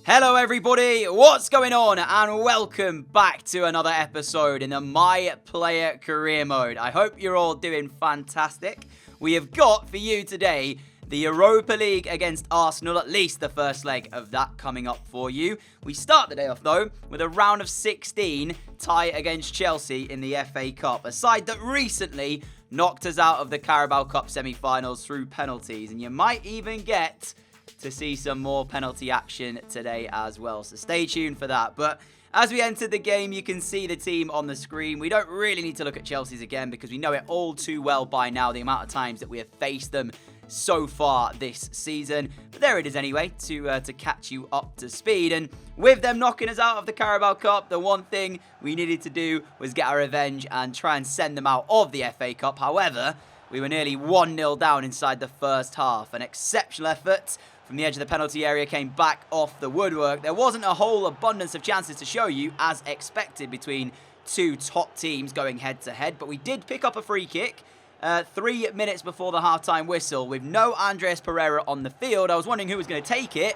Hello everybody, what's going on? And welcome back to another episode in the My Player Career Mode. I hope you're all doing fantastic. We have got for you today the Europa League against Arsenal, at least the first leg of that coming up for you. We start the day off though with a round of 16 tie against Chelsea in the FA Cup, a side that recently knocked us out of the Carabao Cup semi-finals through penalties, and you might even get to see some more penalty action today as well, so stay tuned for that. But as we entered the game, you can see the team on the screen. We don't really need to look at Chelsea's again because we know it all too well by now, the amount of times that we have faced them so far this season. But there it is anyway, to catch you up to speed. And with them knocking us out of the Carabao Cup, the one thing we needed to do was get our revenge and try and send them out of the FA Cup. However, we were nearly 1-0 down inside the first half. An exceptional effort from the edge of the penalty area came back off the woodwork. There wasn't a whole abundance of chances to show you, as expected, between two top teams going head-to-head. But we did pick up a free kick 3 minutes before the half-time whistle with no Andreas Pereira on the field. I was wondering who was going to take it.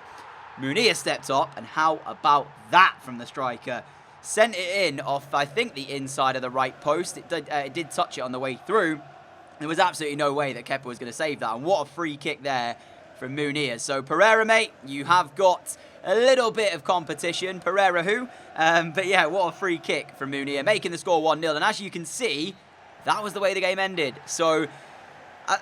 Munir stepped up, and how about that from the striker? Sent it in off, I think, the inside of the right post. It did touch it on the way through. There was absolutely no way that Kepa was going to save that. And what a free kick there from Munir. So Pereira, mate, you have got a little bit of competition. Pereira who? But yeah, what a free kick from Munir, making the score 1-0. And as you can see, that was the way the game ended. So,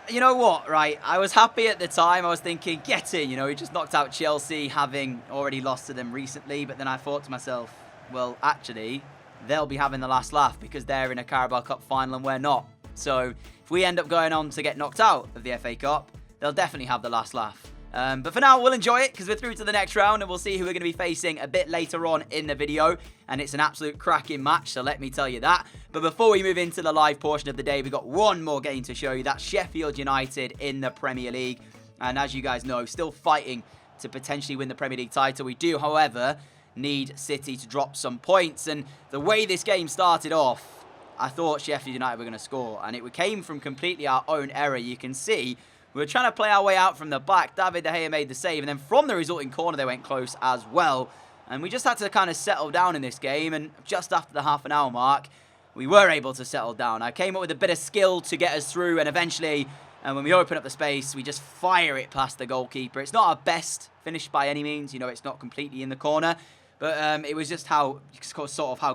you know what, right? I was happy at the time. I was thinking, get in, you know, he just knocked out Chelsea, having already lost to them recently. But then I thought to myself, well, actually, they'll be having the last laugh because they're in a Carabao Cup final and we're not. So if we end up going on to get knocked out of the FA Cup, they'll definitely have the last laugh. But for now, we'll enjoy it because we're through to the next round and we'll see who we're going to be facing a bit later on in the video. And it's an absolute cracking match, so let me tell you that. But before we move into the live portion of the day, we've got one more game to show you. That's Sheffield United in the Premier League. And as you guys know, still fighting to potentially win the Premier League title. We do, however, need City to drop some points. And the way this game started off, I thought Sheffield United were going to score. And it came from completely our own error. You can see we were trying to play our way out from the back. David De Gea made the save. And then from the resulting corner, they went close as well. And we just had to kind of settle down in this game. And just after the half an hour mark, we were able to settle down. I came up with a bit of skill to get us through. And eventually, when we open up the space, we just fire it past the goalkeeper. It's not our best finish by any means. You know, it's not completely in the corner. But it was just how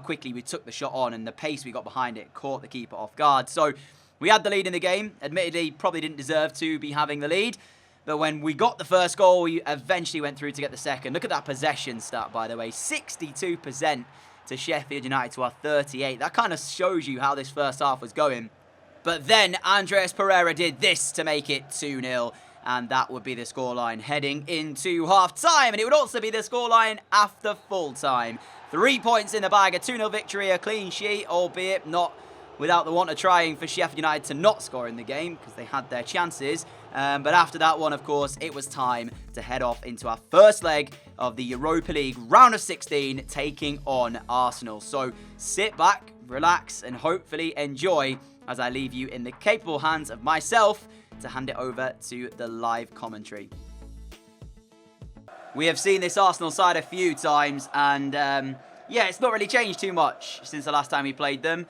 quickly we took the shot on and the pace we got behind it caught the keeper off guard. So we had the lead in the game. Admittedly, probably didn't deserve to be having the lead. But when we got the first goal, we eventually went through to get the second. Look at that possession stat, by the way. 62% to Sheffield United to our 38. That kind of shows you how this first half was going. But then Andreas Pereira did this to make it 2-0. And that would be the scoreline heading into half-time. And it would also be the scoreline after full-time. 3 points in the bag, a 2-0 victory, a clean sheet, albeit not without the want of trying for Sheffield United to not score in the game because they had their chances. But after that one, of course, it was time to head off into our first leg of the Europa League round of 16, taking on Arsenal. So sit back, relax, and hopefully enjoy as I leave you in the capable hands of myself to hand it over to the live commentary. We have seen this Arsenal side a few times, and yeah, it's not really changed too much since the last time we played them.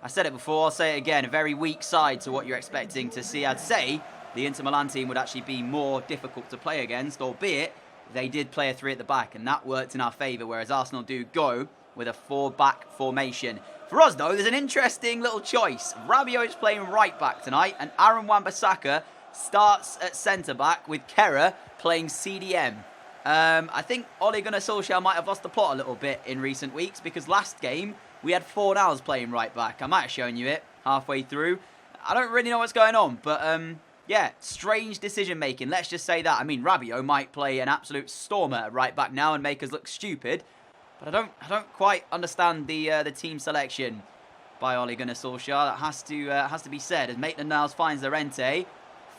I said it before, I'll say it again, a very weak side to what you're expecting to see. I'd say the Inter Milan team would actually be more difficult to play against, albeit they did play a 3 at the back, and that worked in our favour, whereas Arsenal do go with a 4-back formation. For us, though, there's an interesting little choice. Rabiot is playing right back tonight, and Aaron Wan-Bissaka starts at centre-back with Kehrer playing CDM. I think Ole Gunnar Solskjaer might have lost the plot a little bit in recent weeks, because last game we had Fornals playing right back. I might have shown you it halfway through. I don't really know what's going on, but yeah, strange decision-making. Let's just say that. I mean, Rabiot might play an absolute stormer at right back now and make us look stupid. But I don't quite understand the team selection by Ole Gunnar Solskjaer. That has to be said. As Maitland-Niles finds Llorente,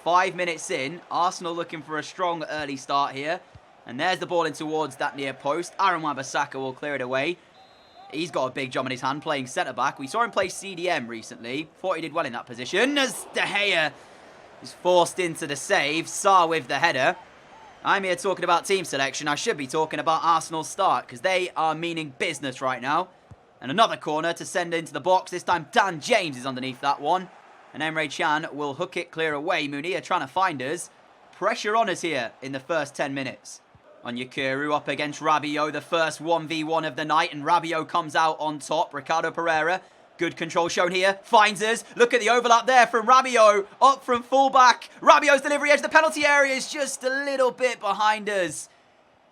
5 minutes in, Arsenal looking for a strong early start here. And there's the ball in towards that near post. Aaron Wan-Bissaka will clear it away. He's got a big job in his hand playing centre-back. We saw him play CDM recently. Thought he did well in that position. As De Gea is forced into the save. Sarr with the header. I'm here talking about team selection. I should be talking about Arsenal's start because they are meaning business right now. And another corner to send into the box. This time Dan James is underneath that one. And Emre Can will hook it clear away. Munir trying to find us. Pressure on us here in the first 10 minutes. Onyekuru up against Rabiot, the first 1v1 of the night. And Rabiot comes out on top. Ricardo Pereira, good control shown here. Finds us. Look at the overlap there from Rabiot. Up from fullback. Rabiot's delivery edge of the penalty area is just a little bit behind us.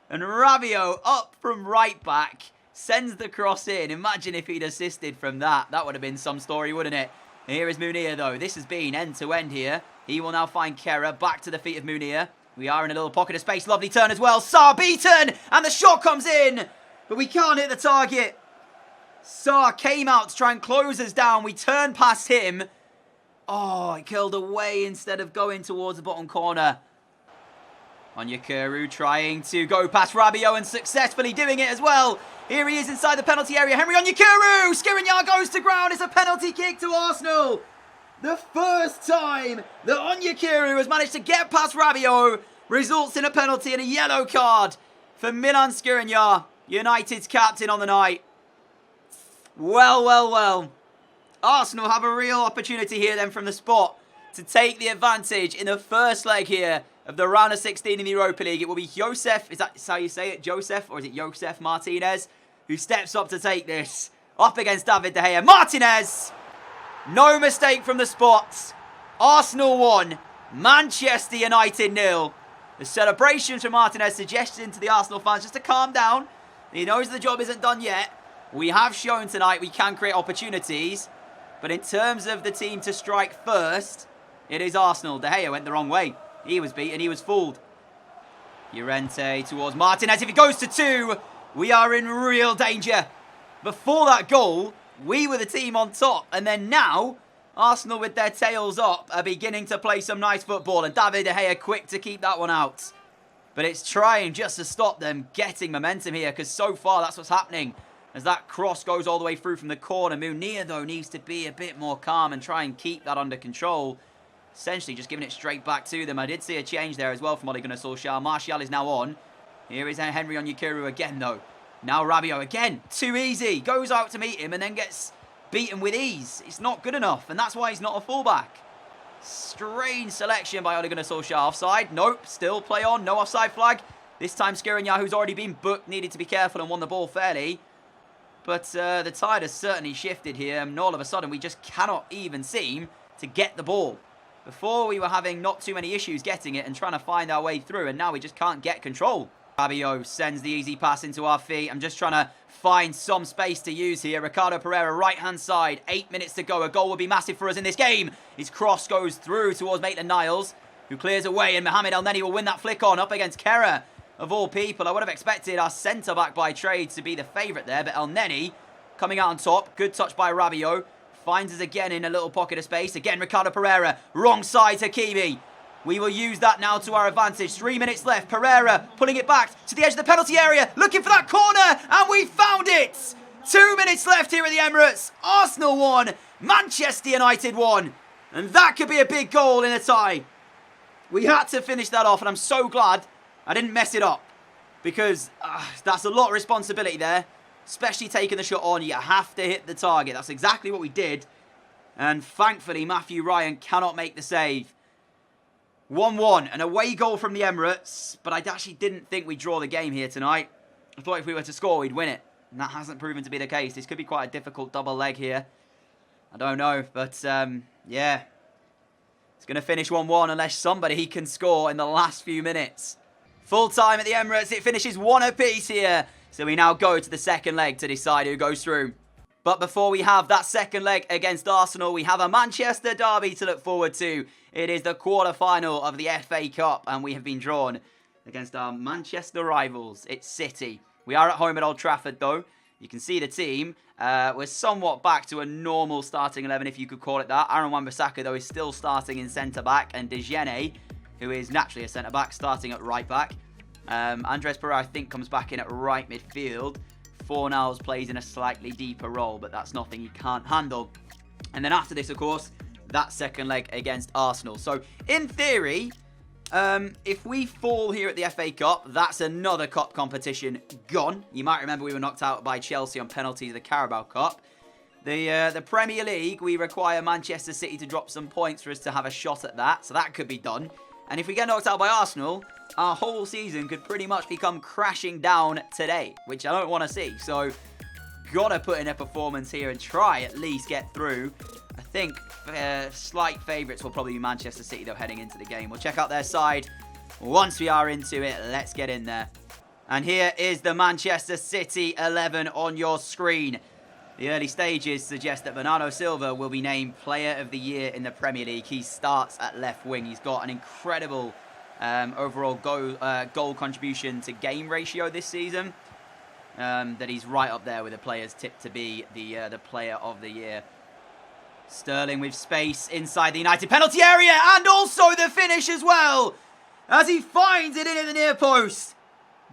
And Rabiot up from right back. Sends the cross in. Imagine if he'd assisted from that. That would have been some story, wouldn't it? Here is Munir, though. This has been end-to-end here. He will now find Kera. Back to the feet of Munir. We are in a little pocket of space. Lovely turn as well. Sarr beaten. And the shot comes in. But we can't hit the target. Sarr came out to try and close us down. We turned past him. Oh, it curled away instead of going towards the bottom corner. Onyekuru trying to go past Rabiot and successfully doing it as well. Here he is inside the penalty area. Henry Onyekuru! Skriniar goes to ground. It's a penalty kick to Arsenal. The first time that Onyekuru has managed to get past Rabiot results in a penalty and a yellow card for Milan Skriniar, United's captain on the night. Well, well, well. Arsenal have a real opportunity here then from the spot to take the advantage in the first leg here of the round of 16 in the Europa League. It will be Josef, is that how you say it, Josef, or is it Josef Martinez, who steps up to take this. Up against David De Gea. Martinez! No mistake from the spots. Arsenal 1, Manchester United 0. The celebrations from Martinez suggesting to the Arsenal fans just to calm down. He knows the job isn't done yet. We have shown tonight we can create opportunities. But in terms of the team to strike first, it is Arsenal. De Gea went the wrong way. He was beaten, he was fooled. Llorente towards Martinez. If he goes to 2, we are in real danger. Before that goal, we were the team on top. And then now, Arsenal with their tails up are beginning to play some nice football. And David De Gea quick to keep that one out. But it's trying just to stop them getting momentum here. Because so far, that's what's happening. As that cross goes all the way through from the corner. Munir, though, needs to be a bit more calm and try and keep that under control. Essentially just giving it straight back to them. I did see a change there as well from Ole Gunnar Solskjaer. Martial is now on. Here is Henry Onyekuru again, though. Now Rabiot again. Too easy. Goes out to meet him and then gets beaten with ease. It's not good enough, and that's why he's not a fullback. Strange selection by Ole Gunnar Solskjaer. Offside? Nope. Still play on. No offside flag. This time Skriniar, who's already been booked, needed to be careful and won the ball fairly. But the tide has certainly shifted here, and all of a sudden we just cannot even seem to get the ball. Before we were having not too many issues getting it and trying to find our way through, and now we just can't get control. Rabiot sends the easy pass into our feet. I'm just trying to find some space to use here. Ricardo Pereira, right-hand side. 8 minutes to go. A goal would be massive for us in this game. His cross goes through towards Maitland-Niles, who clears away, and Mohamed El-Neni will win that flick on up against Kera. Of all people, I would have expected our centre-back by trade to be the favourite there, but El-Neni coming out on top. Good touch by Rabiot. Finds us again in a little pocket of space. Again, Ricardo Pereira. Wrong side, Hakimi. We will use that now to our advantage. 3 minutes left. Pereira pulling it back to the edge of the penalty area. Looking for that corner. And we found it. 2 minutes left here at the Emirates. Arsenal 1. Manchester United 1. And that could be a big goal in a tie. We had to finish that off. And I'm so glad I didn't mess it up. Because that's a lot of responsibility there. Especially taking the shot on, you have to hit the target. That's exactly what we did. And thankfully, Matthew Ryan cannot make the save. 1-1, an away goal from the Emirates. But I actually didn't think we'd draw the game here tonight. I thought if we were to score, we'd win it. And that hasn't proven to be the case. This could be quite a difficult double leg here. I don't know, but yeah. It's going to finish 1-1 unless somebody can score in the last few minutes. Full time at the Emirates. It finishes 1 apiece here. So we now go to the second leg to decide who goes through. But before we have that second leg against Arsenal, we have a Manchester derby to look forward to. It is the quarter-final of the FA Cup, and we have been drawn against our Manchester rivals. It's City. We are at home at Old Trafford, though. You can see the team. We're somewhat back to a normal starting 11, if you could call it that. Aaron Wan-Bissaka, though, is still starting in centre-back, and Digne, who is naturally a centre-back, starting at right-back. Andres Pereira, I think, comes back in at right midfield. Fornals plays in a slightly deeper role, but that's nothing he can't handle. And then after this, of course, that second leg against Arsenal. So, in theory, If we fall here at the FA Cup, that's another cup competition gone. You might remember we were knocked out by Chelsea on penalties of the Carabao Cup. The Premier League, we require Manchester City to drop some points for us to have a shot at that, so that could be done. And if we get knocked out by Arsenal, our whole season could pretty much become crashing down today, which I don't want to see. So, gotta put in a performance here and try at least get through. I think slight favourites will probably be Manchester City, though, heading into the game. We'll check out their side. Once we are into it, let's get in there. And here is the Manchester City 11 on your screen. The early stages suggest that Bernardo Silva will be named Player of the Year in the Premier League. He starts at left wing. He's got an incredible overall goal contribution to game ratio this season. That he's right up there with the players tipped to be the Player of the Year. Sterling with space inside the United penalty area, and also the finish as well, as he finds it in at the near post.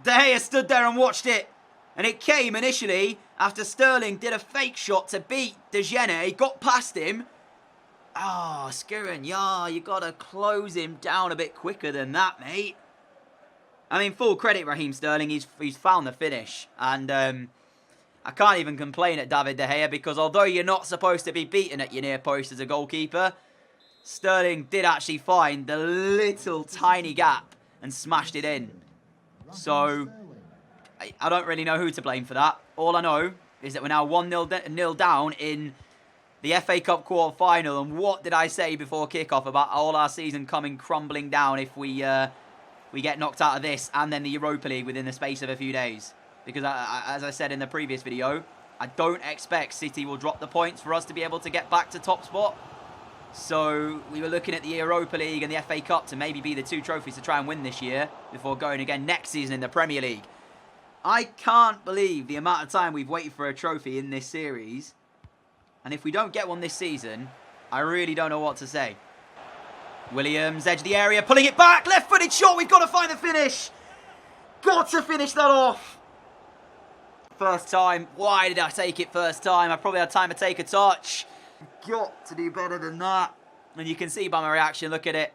De Gea stood there and watched it, and it came initially after Sterling did a fake shot to beat De Gea, got past him. Oh, Skirin, yeah, you got to close him down a bit quicker than that, mate. I mean, full credit Raheem Sterling, he's found the finish, and I can't even complain at David De Gea, because although you're not supposed to be beaten at your near post as a goalkeeper, Sterling did actually find the little tiny gap and smashed it in. So I don't really know who to blame for that. All I know is that we're now 1-0 down in the FA Cup quarter-final. And what did I say before kickoff about all our season coming crumbling down if we get knocked out of this and then the Europa League within the space of a few days? Because as I said in the previous video, I don't expect City will drop the points for us to be able to get back to top spot. So we were looking at the Europa League and the FA Cup to maybe be the two trophies to try and win this year before going again next season in the Premier League. I can't believe the amount of time we've waited for a trophy in this series. And if we don't get one this season, I really don't know what to say. Williams, edge of the area, pulling it back. Left-footed shot. We've got to find the finish. Got to finish that off. First time. Why did I take it first time? I probably had time to take a touch. Got to do better than that. And you can see by my reaction, look at it.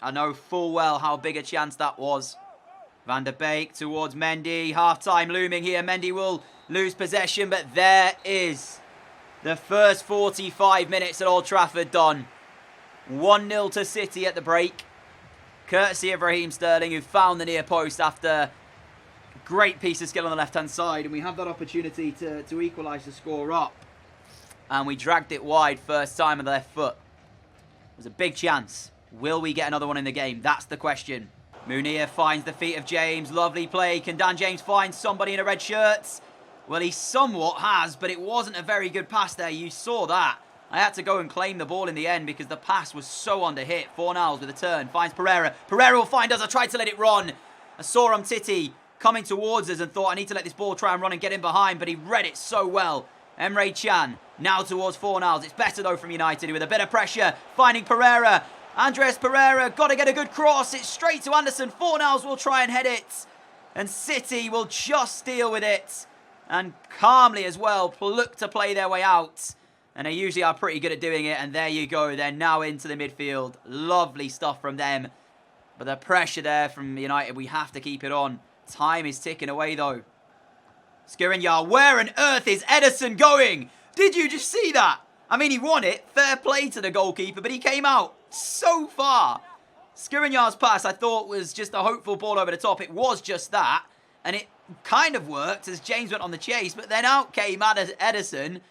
I know full well how big a chance that was. Van der Beek towards Mendy. Half-time looming here. Mendy will lose possession, but there is the first 45 minutes at Old Trafford done. 1-0 to City at the break. Courtesy of Raheem Sterling, who found the near post after a great piece of skill on the left-hand side. And we have that opportunity to equalise the score up. And we dragged it wide first time on the left foot. It was a big chance. Will we get another one in the game? That's the question. Munir finds the feet of James. Lovely play. Can Dan James find somebody in a red shirt? Well, he somewhat has, but it wasn't a very good pass there. You saw that. I had to go and claim the ball in the end because the pass was so under-hit. Fornals with a turn. Finds Pereira. Pereira will find us. I tried to let it run. I saw Titi coming towards us and thought I need to let this ball try and run and get in behind, but he read it so well. Emre Can now towards Fornals. It's better though from United with a bit of pressure. Finding Pereira. Andres Pereira, got to get a good cross. It's straight to Anderson. Fornals will try and head it. And City will just deal with it. And calmly as well, look to play their way out. And they usually are pretty good at doing it. And there you go. They're now into the midfield. Lovely stuff from them. But the pressure there from United, we have to keep it on. Time is ticking away though. Skriniar, where on earth is Ederson going? Did you just see that? I mean, he won it. Fair play to the goalkeeper, but he came out so far. Skriniar's pass, I thought, was just a hopeful ball over the top. It was just that. And it kind of worked as James went on the chase. But then out came Ederson.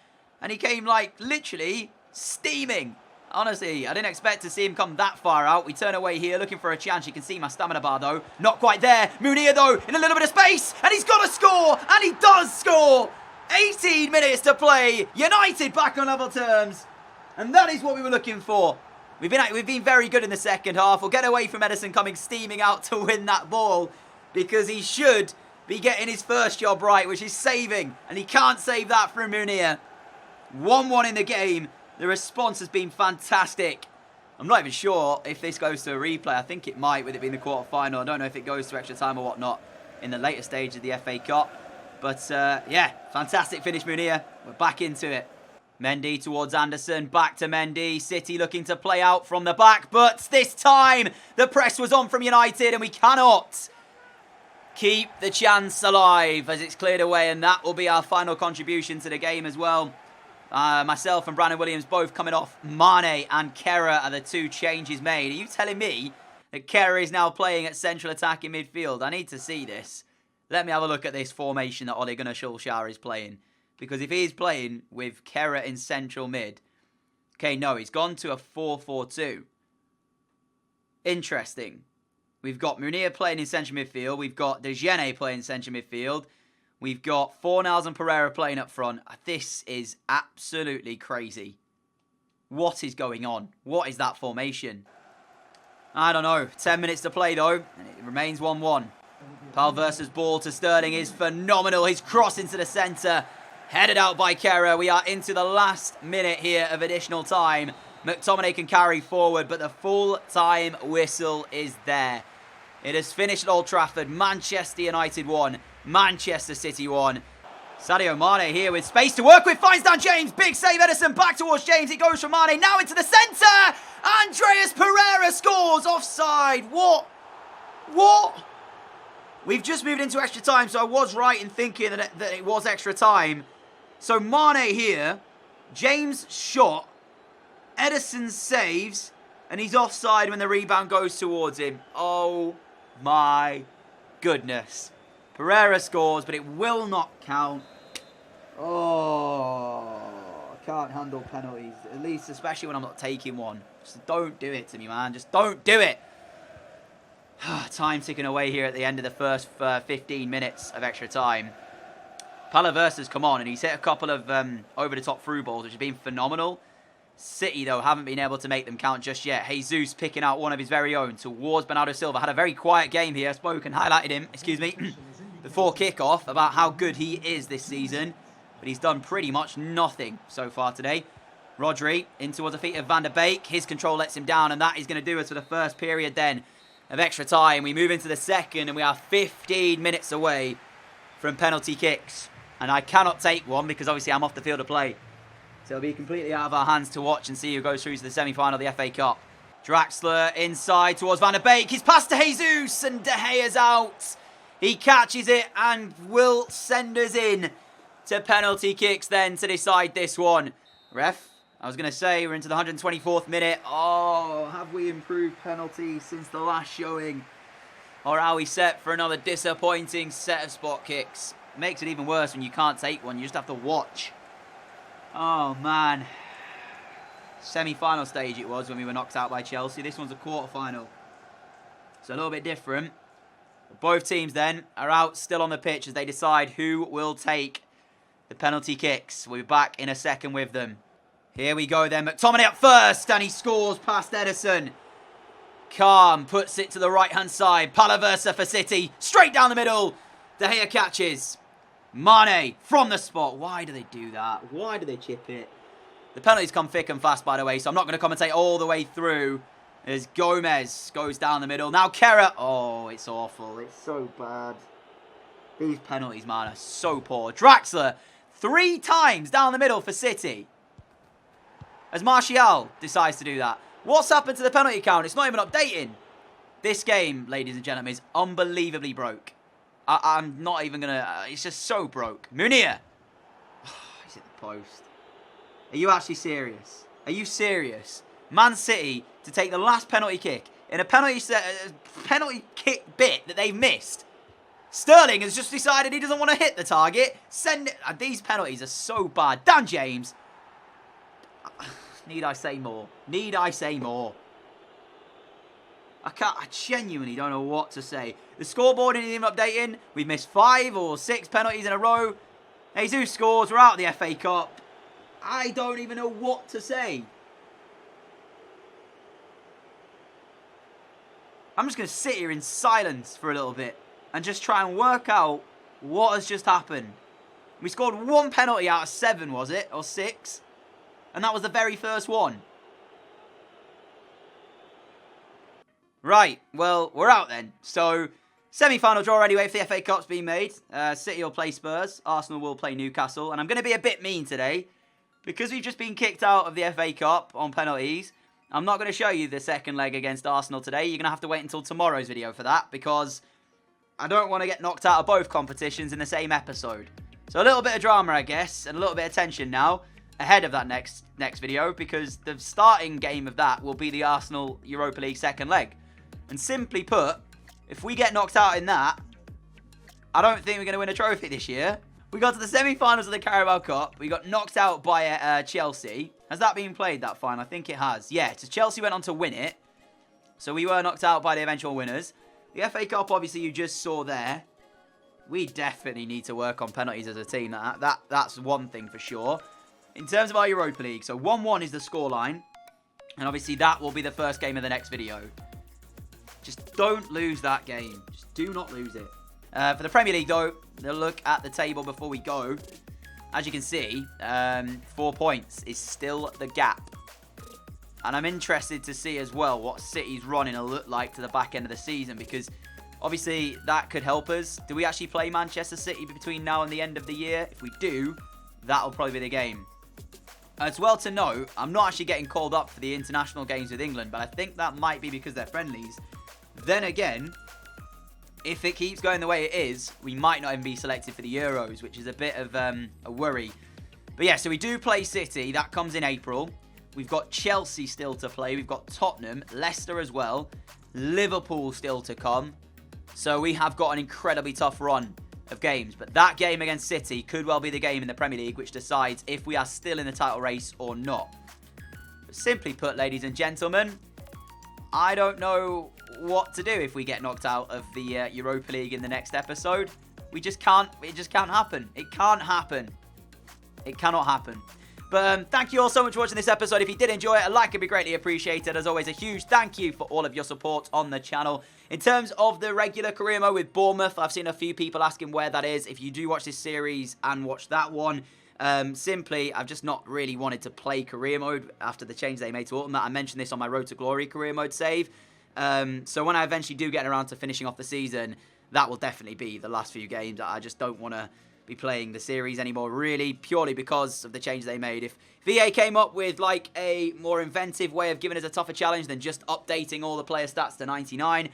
And he came, like, literally steaming. Honestly, I didn't expect to see him come that far out. We turn away here, looking for a chance. You can see my stamina bar, though. Not quite there. Munir, though, in a little bit of space. And he's got to score. And he does score. 18 minutes to play. United back on level terms. And that is what we were looking for. We've been very good in the second half. We'll get away from Ederson coming steaming out to win that ball. Because he should be getting his first job right, which is saving. And he can't save that from Munir. 1-1 in the game. The response has been fantastic. I'm not even sure if this goes to a replay. I think it might, with it being the quarter-final. I don't know if it goes to extra time or whatnot in the later stage of the FA Cup. But, yeah, fantastic finish, Munir. We're back into it. Mendy towards Anderson, back to Mendy. City looking to play out from the back, but this time the press was on from United and we cannot keep the chance alive as it's cleared away, and that will be our final contribution to the game as well. Myself and Brandon Williams both coming off. Mane and Kera are the two changes made. Are you telling me that Kera is now playing at central attacking midfield? I need to see this. Let me have a look at this formation that Ole Gunnar Solskjaer is playing. Because if he's playing with Kera in central mid... Okay, no, he's gone to a 4-4-2. Interesting. We've got Munir playing in central midfield. We've got De Gene playing in central midfield. We've got Fornals and Pereira playing up front. This is absolutely crazy. What is going on? What is that formation? I don't know. 10 minutes to play, though. And it remains 1-1. Pal versus ball to Sterling is phenomenal. His cross into the centre. Headed out by Kera. We are into the last minute here of additional time. McTominay can carry forward, but the full-time whistle is there. It has finished at Old Trafford. Manchester United 1. Manchester City 1. Sadio Mane here with space to work with. Finds down James. Big save, Edison. Back towards James. It goes from Mane. Now into the centre. Andreas Pereira scores. Offside. What? We've just moved into extra time, so I was right in thinking that it was extra time. So Mane here. James shot. Edison saves. And he's offside when the rebound goes towards him. Oh my goodness. Pereira scores, but it will not count. Oh, I can't handle penalties. At least, especially when I'm not taking one. Just don't do it to me, man. Just don't do it. Time ticking away here at the end of the first 15 minutes of extra time. Palaversa's come on, and he's hit a couple of over-the-top through balls, which have been phenomenal. City, though, haven't been able to make them count just yet. Jesus picking out one of his very own towards Bernardo Silva. Had a very quiet game here. Spoke and highlighted him, before kickoff about how good he is this season. But he's done pretty much nothing so far today. Rodri in towards the feet of Van der Beek. His control lets him down, and that is going to do us for the first period then of extra time. We move into the second, and we are 15 minutes away from penalty kicks. And I cannot take one because obviously I'm off the field of play. So it'll be completely out of our hands to watch and see who goes through to the semi-final of the FA Cup. Draxler inside towards Van der Beek. He's passed to Jesus, and De Gea's out. He catches it and will send us in to penalty kicks then to decide this one. Ref, I was going to say we're into the 124th minute. Oh, have we improved penalties since the last showing? Or are we set for another disappointing set of spot kicks? It makes it even worse when you can't take one. You just have to watch. Oh, man. Semi-final stage it was when we were knocked out by Chelsea. This one's a quarter-final. So a little bit different. Both teams then are out still on the pitch as they decide who will take the penalty kicks. We'll be back in a second with them. Here we go then. McTominay up first, and he scores past Edison. Calm puts it to the right-hand side. Palaversa for City. Straight down the middle. De Gea catches. Mane from the spot. Why do they do that? Why do they chip it? The penalties come thick and fast, by the way, so I'm not going to commentate all the way through. As Gomez goes down the middle. Now Kera. Oh, it's awful. It's so bad. These penalties, man, are so poor. Draxler, 3 times down the middle for City. As Martial decides to do that. What's happened to the penalty count? It's not even updating. This game, ladies and gentlemen, is unbelievably broke. I'm not even going to... it's just so broke. Munir. He's hit the post. Are you actually serious? Are you serious? Man City to take the last penalty kick in a penalty kick bit that they've missed. Sterling has just decided he doesn't want to hit the target. Send it. These penalties are so bad. Dan James. Need I say more? Need I say more? I genuinely don't know what to say. The scoreboard isn't even updating. We've missed 5 or 6 penalties in a row. Jesus scores. We're out of the FA Cup. I don't even know what to say. I'm just going to sit here in silence for a little bit and just try and work out what has just happened. We scored 1 penalty out of 7, was it? Or 6? And that was the very first one. Right, well, we're out then. So, semi-final draw anyway if the FA Cup's been made. City will play Spurs. Arsenal will play Newcastle. And I'm going to be a bit mean today. because we've just been kicked out of the FA Cup on penalties, I'm not going to show you the second leg against Arsenal today. You're going to have to wait until tomorrow's video for that, because I don't want to get knocked out of both competitions in the same episode. So a little bit of drama, I guess, and a little bit of tension now ahead of that next video, because the starting game of that will be the Arsenal Europa League second leg. And simply put, if we get knocked out in that, I don't think we're going to win a trophy this year. We got to the semi-finals of the Carabao Cup. We got knocked out by Chelsea. Has that been played, that final? I think it has. Yeah, so Chelsea went on to win it. So we were knocked out by the eventual winners. The FA Cup, obviously, you just saw there. We definitely need to work on penalties as a team. That's one thing for sure. In terms of our Europa League, so 1-1 is the scoreline. And obviously, that will be the first game of the next video. Just don't lose that game. Just do not lose it. For the Premier League, though, a look at the table before we go. As you can see, 4 points is still the gap. And I'm interested to see as well what City's running will look like to the back end of the season, because obviously that could help us. Do we actually play Manchester City between now and the end of the year? If we do, that'll probably be the game. As well to note, I'm not actually getting called up for the international games with England, but I think that might be because they're friendlies. Then again, if it keeps going the way it is, we might not even be selected for the Euros, which is a bit of a worry. But yeah, so we do play City. That comes in April. We've got Chelsea still to play. We've got Tottenham, Leicester as well. Liverpool still to come. So we have got an incredibly tough run of games. But that game against City could well be the game in the Premier League which decides if we are still in the title race or not. But simply put, ladies and gentlemen, I don't know what to do if we get knocked out of the Europa League in the next episode. We just can't. It just can't happen. It can't happen. It cannot happen. But thank you all so much for watching this episode. If you did enjoy it, a like would be greatly appreciated. As always, a huge thank you for all of your support on the channel. In terms of the regular career mode with Bournemouth, I've seen a few people asking where that is. If you do watch this series and watch that one, simply, I've just not really wanted to play career mode after the change they made to Ultimate. I mentioned this on my Road to Glory career mode save. So when I eventually do get around to finishing off the season, that will definitely be the last few games. I just don't want to be playing the series anymore, really, purely because of the change they made. If EA came up with like a more inventive way of giving us a tougher challenge than just updating all the player stats to 99,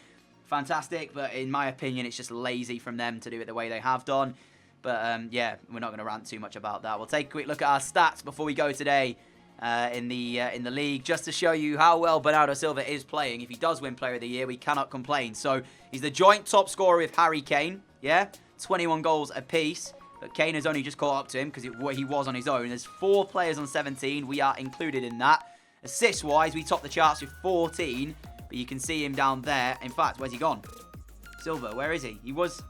fantastic. But in my opinion, it's just lazy from them to do it the way they have done. But yeah, we're not going to rant too much about that. We'll take a quick look at our stats before we go today in the league, just to show you how well Bernardo Silva is playing. If he does win Player of the Year, we cannot complain. So he's the joint top scorer with Harry Kane, yeah, 21 goals apiece. But Kane has only just caught up to him because he was on his own. There's 4 players on 17. We are included in that. Assist-wise, we top the charts with 14. But you can see him down there. In fact, where's he gone? Silva, where is he? He was...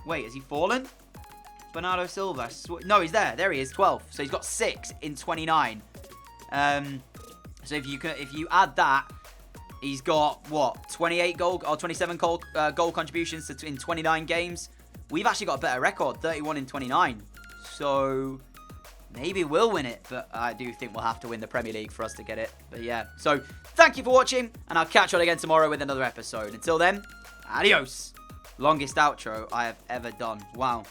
Wait, has he fallen? Bernardo Silva. No, he's there. There he is, 12. So he's got 6 in 29. So if you add that, he's got, what, 28 goal or 27 goal contributions in 29 games. We've actually got a better record, 31 in 29. So maybe we'll win it, but I do think we'll have to win the Premier League for us to get it. But yeah, so thank you for watching, and I'll catch you all again tomorrow with another episode. Until then, adios. Longest outro I have ever done. Wow.